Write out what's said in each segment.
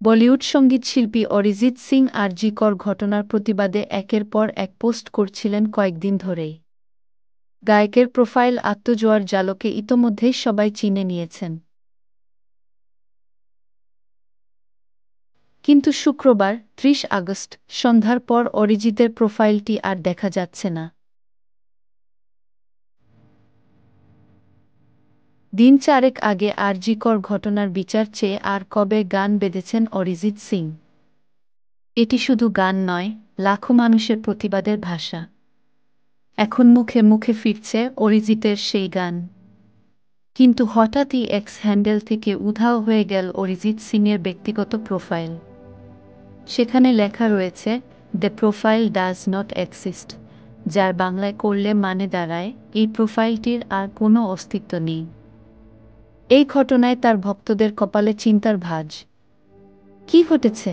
বলিউড সঙ্গীতশিল্পী অরিজিৎ সিং আরজি কর ঘটনার প্রতিবাদে একের পর এক পোস্ট করছিলেন কয়েকদিন ধরেই। গায়কের প্রোফাইল আত্মজোয়ার জালকে ইতোমধ্যেই সবাই চিনে নিয়েছেন। কিন্তু শুক্রবার ৩০ আগস্ট সন্ধ্যার পর অরিজিতের প্রোফাইলটি আর দেখা যাচ্ছে না। দিন চারেক আগে আরজি কর ঘটনার বিচার চেয়ে আর কবে গান বেঁধেছেন অরিজিৎ সিং। এটি শুধু গান নয়, লাখো মানুষের প্রতিবাদের ভাষা। এখন মুখে মুখে ফিরছে অরিজিতের সেই গান। কিন্তু হঠাৎই এক্স হ্যান্ডেল থেকে উধাও হয়ে গেল অরিজিৎ সিংয়ের ব্যক্তিগত প্রোফাইল। সেখানে লেখা রয়েছে, the profile does not exist, যার বাংলায় করলে মানে দাঁড়ায়, এই প্রোফাইলটির আর কোনো অস্তিত্ব নেই। এই ঘটনায় তার ভক্তদের কপালে চিন্তার ভাঁজ। কি ঘটেছে?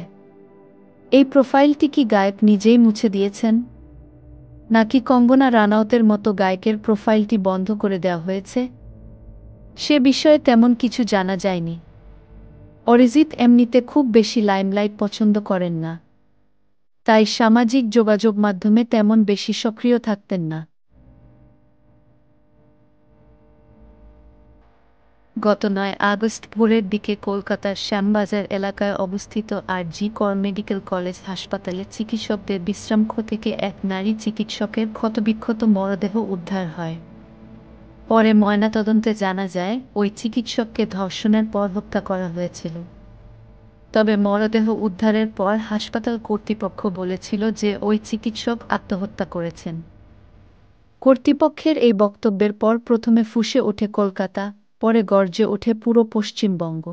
এই প্রোফাইলটি কি গায়ক নিজেই মুছে দিয়েছেন, নাকি কঙ্গনা রানাউতের মতো গায়কের প্রোফাইলটি বন্ধ করে দেওয়া হয়েছে? সে বিষয়ে তেমন কিছু জানা যায়নি। অরিজিৎ এমনিতে খুব বেশি লাইমলাইট পছন্দ করেন না, তাই সামাজিক যোগাযোগ মাধ্যমে তেমন বেশি সক্রিয় থাকতেন না। গত ৯ আগস্ট ভোরের দিকে কলকাতার শ্যামবাজার এলাকায় অবস্থিত আরজি কর মেডিকেল কলেজ হাসপাতালে চিকিৎসকদের বিশ্রামকক্ষ থেকে এক নারী চিকিৎসকের ক্ষতবিক্ষত মরদেহ উদ্ধার হয়। পরে ময়নাতদন্তে জানা যায়, ওই চিকিৎসককে ধর্ষণের পর হত্যা করা হয়েছিল। তবে মরদেহ উদ্ধারের পর হাসপাতাল কর্তৃপক্ষ বলেছিল যে ওই চিকিৎসক আত্মহত্যা করেছেন। কর্তৃপক্ষের এই বক্তব্যের পর প্রথমে ফুঁসে ওঠে কলকাতা, পরে গর্জে ওঠে পুরো পশ্চিমবঙ্গ।